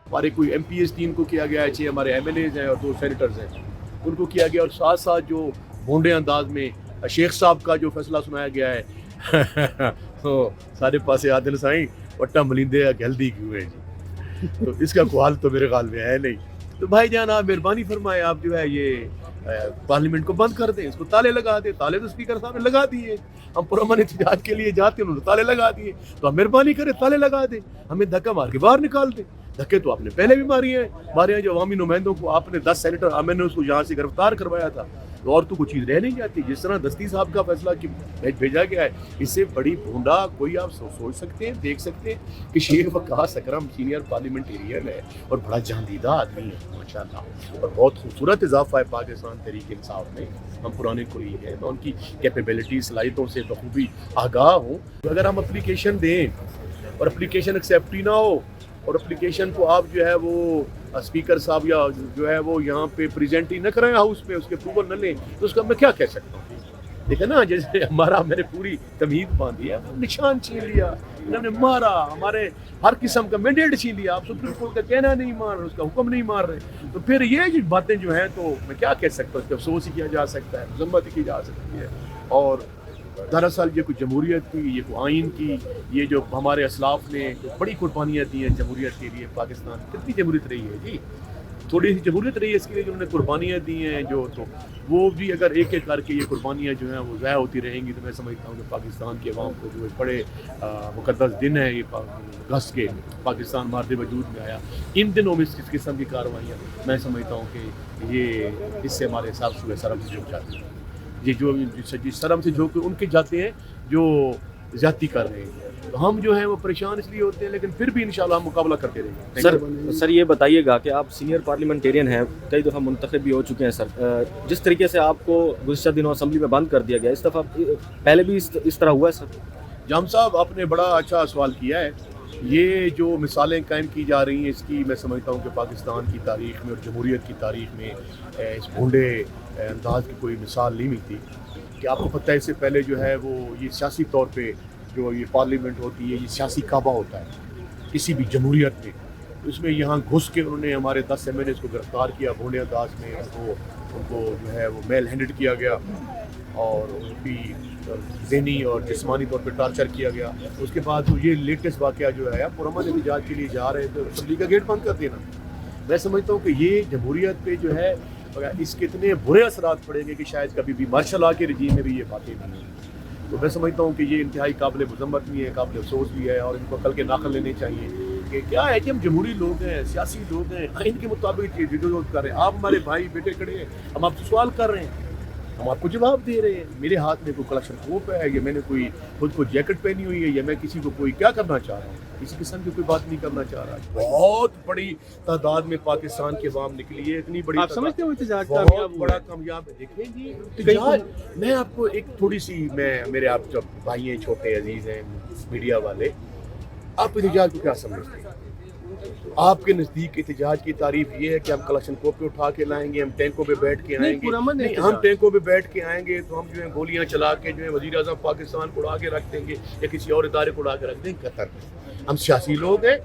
हमारे कोई MPs 3 को किया गया है, 6 हमारे MLAs हैं और 2 सेनेटर्स हैं, उनको किया गया। और साथ साथ जो भोंडे अंदाज में शेख साहब का जो फैसला सुनाया गया है तो सारे पासे आदिल साईं वट्टा मलिंदे गहल्दी क्यों है जी, तो इसका कोई हल तो मेरे ख्याल में है नहीं। तो भाई जान आप मेहरबानी फरमाए, आप जो है ये पार्लियामेंट को बंद कर दें, इसको ताले लगा दें। ताले तो स्पीकर साहब ने लगा दिए, हम पुरअमन एहतजाज के लिए जाते हैं, उन्होंने ताले लगा दिए, तो आप मेहरबानी करें ताले लगा दें, हमें धक्का मार के बाहर निकाल दें। धक्के तो आपने पहले भी मारे हैं जो अवामी नुमाइंदों को आपने 10 सेनेटर मैंने उसको यहाँ से गिरफ्तार करवाया था, तो और तो कोई चीज़ रह नहीं जाती। जिस तरह दस्ती साहब का फैसला कि भेजा गया है, इससे बड़ी भूंडा कोई आप सोच सकते हैं, देख सकते हैं कि शेख वकास अकरम सीनियर पार्लियामेंटेरियन है और बड़ा जहांदीदा आदमी है माशाल्लाह, और बहुत खूबसूरत इजाफा है पाकिस्तान तहरीक इंसाफ में। हम पुराने कोई है, मैं उनकी कैपेबिलिटी सलाहियतों से बखूबी आगाह हूँ। अगर हम अप्लीकेशन दें और अप्लीकेशन एक्सेप्ट ही ना हो और एप्लीकेशन को आप जो है वो स्पीकर साहब या जो है वो यहाँ पे प्रेजेंट ही न कराएं हाउस में, उसके अप्रूवल न लें, तो उसका मैं क्या कह सकता हूँ। ठीक है ना, जैसे मैंने पूरी तमीद बांधी है, निशान छीन लिया, इन्होंने मारा, हमारे हर किस्म का मैंडेट छीन लिया, आप सुप्रीम कोर्ट का कहना नहीं मान रहे, उसका हुक्म नहीं मान रहे, तो फिर ये जो बातें जो हैं तो मैं क्या कह सकता हूँ, इसका अफसोस ही किया जा सकता है, मजम्मत की जा सकती है। और दरअसल ये कोई जमहूरियत की, ये कोई आइन की, ये जो हमारे असलाफ ने बड़ी कुर्बानियाँ दी हैं जमहूरियत के लिए, पाकिस्तान कितनी जमहूरियत रही है जी, थोड़ी सी जमहूरियत रही है इसके लिए जो उन्होंने कुर्बानियाँ दी हैं जो, तो वो भी अगर एक एक करके ये कुर्बानियाँ जो हैं वो ज़ाया होती रहेंगी, तो मैं समझता हूँ कि पाकिस्तान के अवाम को जो बड़े मुक़द्दस दिन है ये अगस्त के, पाकिस्तान मारते वजूद में आया, इन दिनों में इस किस्म की कार्रवाइयाँ मैं समझता हूँ कि ये इससे हमारे साथ सुबह शर्म से झुक जाती हैं, ये जो शर्म से झोंक उनके जाते हैं जो ज़्यादती कर रहे हैं, तो हम जो हैं वो परेशान इसलिए होते हैं, लेकिन फिर भी इंशाल्लाह हम मुकाबला करते रहेंगे। सर ये बताइएगा कि आप सीनियर पार्लियामेंटेरियन हैं, कई दफ़ा मुंतखब भी हो चुके हैं सर, जिस तरीके से आपको गुज़श्ता दिनों असेंबली में बंद कर दिया गया, इस दफ़ा पहले भी इस तरह हुआ है सर? जाम साहब आपने बड़ा अच्छा सवाल किया है। ये जो मिसालें कायम की जा रही हैं, इसकी मैं समझता हूँ कि पाकिस्तान की तारीख़ में और जमहूरियत की तारीख़ में इस भूंडे अंदाज की कोई मिसाल नहीं मिलती। कि आपको पता है इससे पहले जो है वो ये सियासी तौर पे जो ये पार्लियामेंट होती है, ये सियासी काबा होता है किसी भी जमहूरियत में, उसमें यहाँ घुस के उन्होंने हमारे 10 MLAs को गिरफ्तार किया भूंडे अंदाज में, उनको जो है वो मेल हैंडेड किया गया और उनकी ज़हनी और जिस्मानी तौर पे टॉर्चर किया गया। उसके बाद तो ये लेटेस्ट वाक़या जो है, पुरअमन एहतजाज के लिए जा रहे थे, असम्बली का गेट बंद कर देना। मैं समझता हूँ कि ये जमहूरियत पे जो है इसके इतने बुरे असरात पड़ेंगे कि शायद कभी भी मार्शल लॉ के रजीम में भी ये बातें नहीं हैं। तो मैं समझता हूँ कि ये इंतहाई काबिल मज़म्मत भी है, काबिल अफसोस भी है, और इनको कल के नाखल लेने चाहिए कि क्या है कि हम जमहूरी लोग हैं, सियासी लोग हैं, आइन के मुताबिक वीडियो कर रहे हैं। आप हमारे भाई बेटे खड़े हैं, हम आपसे सवाल कर रहे हैं, हम आपको जवाब दे रहे हैं। मेरे हाथ में कोई कलेक्शन कोप है, या मैंने कोई खुद को जैकेट पहनी हुई है, या मैं किसी को कोई क्या करना चाह रहा हूँ, किसी किस्म की कोई बात नहीं करना चाह रहा। बहुत बड़ी तादाद में पाकिस्तान के अवाम निकली है, इतनी बड़ी, आप समझते हो बहुत बड़ा कामयाब है। देखें जी, मैं आपको एक थोड़ी सी, मैं मेरे आप जब भाई हैं, छोटे अजीज हैं मीडिया वाले, आप एहतजाज को क्या समझते हैं? आपके नज़दीक एहतजाज की तारीफ ये है कि हम कलेक्शन को पे उठा के लाएंगे, हम टैंकों पे बैठ के आएंगे? नहीं, हम टैंकों पे बैठ के आएंगे तो हम जो है गोलियां चला के जो है वज़ीर आज़म पाकिस्तान को उड़ा के रख देंगे या किसी और इदारे को उड़ा के रख देंगे? कतर में हम सियासी लोग हैं,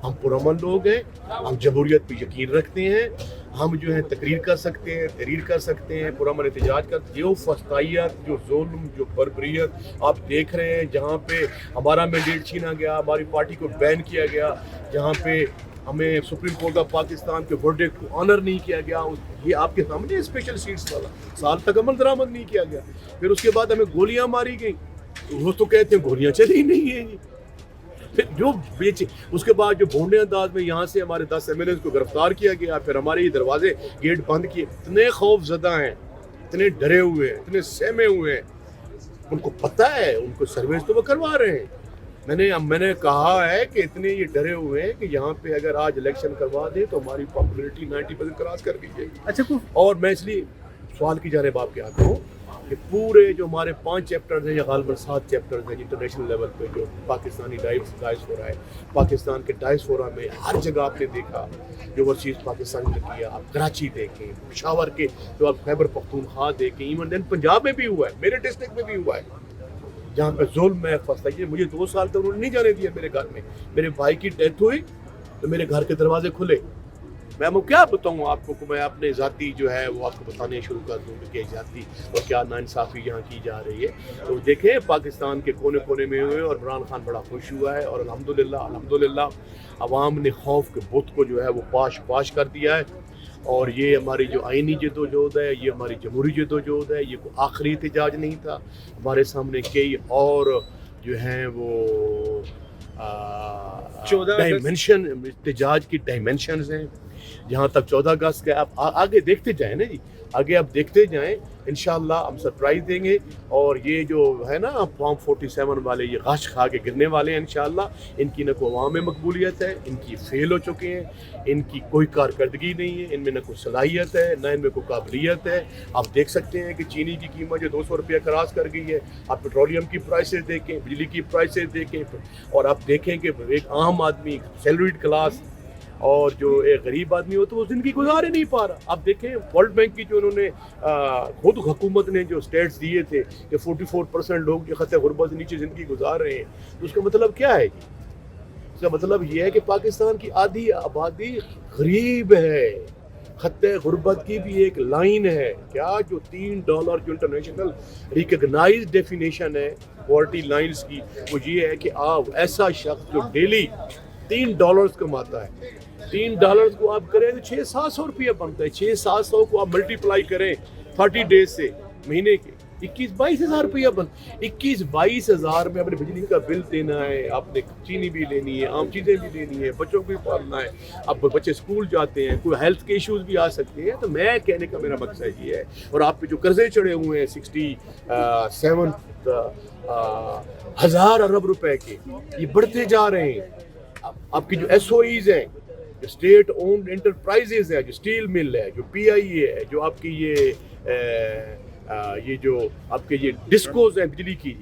हम पुरअमन लोग हैं, हम जमहूरियत पे यकीन रखते हैं, हम जो है तकरीर कर सकते हैं, तहरीर कर सकते हैं, पुरअमन एहतजाज कर। जो फस्तायत, जो जुल्म, जो बर्बरियत आप देख रहे हैं, जहाँ पे हमारा मैंडेट छीना गया, हमारी पार्टी को बैन किया गया, जहाँ पे हमें सुप्रीम कोर्ट ऑफ पाकिस्तान के वर्डिक्ट को ऑनर नहीं किया गया, ये आपके सामने स्पेशल सीट्स वाला साल तक अमल दरामद नहीं किया गया, फिर उसके बाद हमें गोलियां मारी गई, तो वो तो कहते हैं गोलियां चली ही नहीं है। फिर जो बेचे, उसके बाद जो भोंडे अंदाज में यहाँ से हमारे 10 MLAs को गिरफ्तार किया गया, फिर हमारे ही दरवाजे गेट बंद किए। इतने खौफजदा हैं, इतने डरे हुए हैं, इतने सहमे हुए हैं, उनको पता है, उनको सर्विस तो वो करवा रहे हैं। मैंने कहा है कि इतने ये डरे हुए हैं कि यहाँ पे अगर आज इलेक्शन करवा दे तो हमारी पॉपुलरिटी 90% क्रॉस कर दी जाएगी। अच्छा, और मैं इसलिए सवाल की जानिब आपके आता हूँ कि पूरे जो हमारे 5 चैप्टर्स हैं या गालिबन 7 चैप्टर्स हैं इंटरनेशल लेवल पे, जो पाकिस्तानी डायस्पोरा है, पाकिस्तान के डायस्पोरा में हर जगह आपने देखा जो ओवरसीज़ पाकिस्तान ने किया। आप कराची देखें, पेशावर के जो आप खैबर पख्तूनख्वा देखें, इवन देन पंजाब में भी हुआ है, मेरे डिस्ट्रिक्ट में भी हुआ है, जहाँ पे जुल्म है, फंसा। मुझे 2 साल तक उन्होंने नहीं जाने दिया मेरे घर में। मेरे भाई की डेथ हुई, تو میرے گھر کے دروازے کھلے. میں کیا بتاؤں آپ کو کہ میں اپنے ذاتی جو ہے وہ آپ کو بتانے شروع کر دوں کہ کیا ذاتی اور کیا ناانصافی یہاں کی جا رہی ہے. تو دیکھیں پاکستان کے کونے کونے میں ہوئے اور عمران خان بڑا خوش ہوا ہے, اور الحمدللہ عوام نے خوف کے بت کو جو ہے وہ پاش کر دیا ہے. اور یہ ہماری جو آئینی جدوجہد ہے, یہ ہماری جمہوری جدوجہد ہے, یہ کوئی آخری احتجاج نہیں تھا. ہمارے سامنے کئی اور جو ہیں وہ 14 ڈائمینشن احتجاج کی ڈائمینشنز ہیں. جہاں تک 14 اگست کا آپ آگے دیکھتے جائیں نا جی, آگے آپ دیکھتے جائیں, انشاءاللہ ہم سرپرائز دیں گے. اور یہ جو ہے نا فارم 47 والے یہ غش کھا کے گرنے والے ہیں انشاءاللہ, ان کی نہ کوئی عوام میں مقبولیت ہے, ان کی فیل ہو چکے ہیں, ان کی کوئی کارکردگی نہیں ہے, ان میں نہ کوئی صلاحیت ہے نہ ان میں کوئی قابلیت ہے. آپ دیکھ سکتے ہیں کہ چینی کی قیمت جو 200 روپیہ کراس کر گئی ہے. آپ پیٹرولیم کی پرائسز دیکھیں, بجلی کی پرائسز دیکھیں, اور آپ دیکھیں کہ ایک عام آدمی سیلریڈ کلاس اور جو ایک غریب آدمی ہو تو وہ زندگی گزار ہی نہیں پا رہا. آپ دیکھیں ورلڈ بینک کی جو انہوں نے خود حکومت نے جو سٹیٹس دیے تھے کہ 44% لوگ جو خطۂ غربت سے نیچے زندگی گزار رہے ہیں, تو اس کا مطلب کیا ہے جی؟ اس کا مطلب یہ ہے کہ پاکستان کی آدھی آبادی غریب ہے. خطۂ غربت کی بھی ایک لائن ہے کیا, جو $3 جو انٹرنیشنل ریکگنائز ڈیفینیشن ہے پورٹی لائنز کی, وہ یہ ہے کہ آپ ایسا شخص جو ڈیلی $3 کماتا ہے, $3 کو آپ کریں تو 600-700 روپیہ بنتا ہے. 600-700 کو آپ ملٹیپلائی کریں 30 ڈیز سے مہینے کے 21-22 ہزار روپیہ بن. 21-22 ہزار میں اپنے بجلی کا بل دینا ہے, آپ نے چینی بھی لینی ہے, عام چیزیں بھی لینی ہے, بچوں کو بھی پالنا ہے, اب بچے اسکول جاتے ہیں, کوئی ہیلتھ کے ایشوز بھی آ سکتے ہیں. تو میں کہنے کا میرا مقصد یہ ہے, اور آپ پہ جو قرضے چڑھے ہوئے ہیں 67 ہزار ارب روپے کے, یہ بڑھتے جا رہے ہیں. آپ کی جو ایس او ایز ہیں, جو اسٹیٹ اونڈ انٹرپرائزز ہے, جو اسٹیل مل ہے, جو پی آئی اے ہے, جو آپ کی یہ جو آپ کے یہ ڈسکوز ہیں بجلی کی,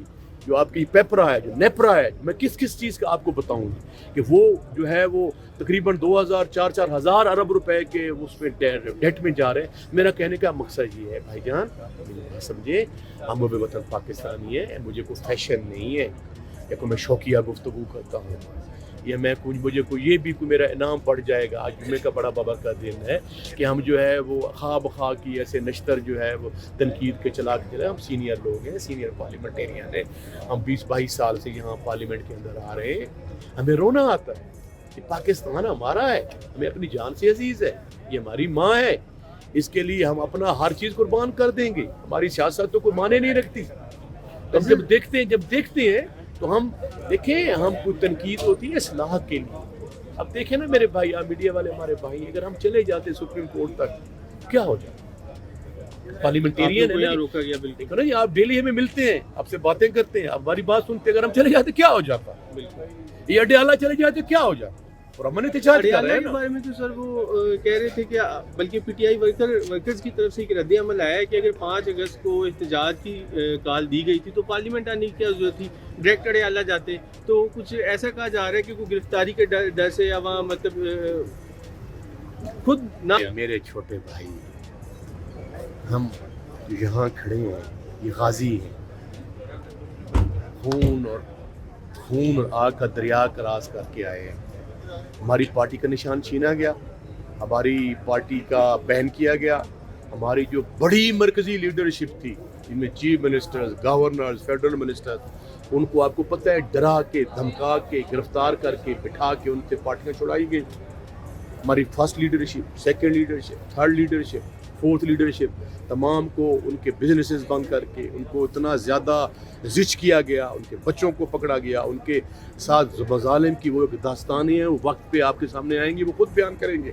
جو آپ کی پیپرا ہے, جو نیپرا ہے, میں کس چیز کا آپ کو بتاؤں گی کہ وہ جو ہے وہ تقریباً 2000-4 ہزار ارب روپے کے اس میں ڈیٹ میں جا رہے ہیں. میرا کہنے کا مقصد یہ ہے بھائی جان, سمجھے, ہم وطن پاکستانی ہے, مجھے کوئی فیشن نہیں ہے یا کوئی میں شوقیہ گفتگو کرتا ہوں, یا میں مجھے کوئی یہ بھی کوئی میرا انعام پڑ جائے گا. آج جمعے کا بڑا بابا کا دن ہے کہ ہم جو ہے وہ خواہ کی ایسے نشتر جو ہے وہ تنقید کے چلا کے چلے. ہم سینئر لوگ ہیں, سینئر پارلیمنٹیرین ہیں, ہم 20-22 سال سے یہاں پارلیمنٹ کے اندر آ رہے ہیں. ہمیں رونا آتا ہے کہ پاکستان ہمارا ہے, ہمیں اپنی جان سے عزیز ہے, یہ ہماری ماں ہے, اس کے لیے ہم اپنا ہر چیز قربان کر دیں گے. ہماری سیاست تو کوئی مانے نہیں رکھتی. ہم جب دیکھتے ہیں تو ہم دیکھیں, ہم کوئی تنقید ہوتی ہے اصلاح کے لیے. اب دیکھیں نا میرے بھائی, میڈیا والے ہمارے بھائی, اگر ہم چلے جاتے سپریم کورٹ تک کیا ہو جاتا؟ پارلیمنٹیرین ہے روکا گیا بالکل نا, آپ ڈیلی ہمیں ملتے ہیں, آپ سے باتیں کرتے ہیں, آپ ہماری بات سنتے ہیں. اگر ہم چلے جاتے کیا ہو جاتا؟ بالکل یہ اڈیالہ چلے جاتے کیا ہو جاتا؟ اور ہم نے احتجاج کر رہے ہیں کے بارے میں تو سر وہ کہہ رہے تھے کہ بلکہ پی ٹی آئی ورکرز کی طرف سے ایک رد عمل آیا ہے کہ اگر 5 اگست کو احتجاج کی کال دی گئی تھی تو پارلیمنٹ آنے کی کیا ضرورت تھی, ڈائریکٹ اڈیالہ جاتے. تو کچھ ایسا کہا جا رہا ہے کہ کوئی گرفتاری کے ڈر سے یا وہاں مطلب خود نہ. میرے چھوٹے بھائی, ہم یہاں کھڑے ہیں, یہ غازی ہیں, خون اور آگ کا دریا کراس کر کے آئے ہیں. ہماری پارٹی کا نشان چھینا گیا, ہماری پارٹی کا بین کیا گیا. ہماری جو بڑی مرکزی لیڈرشپ تھی, جن میں chief ministers, governors, federal ministers, ان کو آپ کو پتہ ہے ڈرا کے, دھمکا کے, گرفتار کر کے, بٹھا کے ان سے پارٹیاں چھڑائی گئی. ہماری first leadership, second leadership, third leadership, fourth leadership, تمام کو ان کے بزنسز بند کر کے ان کو اتنا زیادہ زچ کیا گیا, ان کے بچوں کو پکڑا گیا. ان کے ساتھ مظالم کی وہ داستانیں ہیں, وہ وقت پہ آپ کے سامنے آئیں گی, وہ خود بیان کریں گے.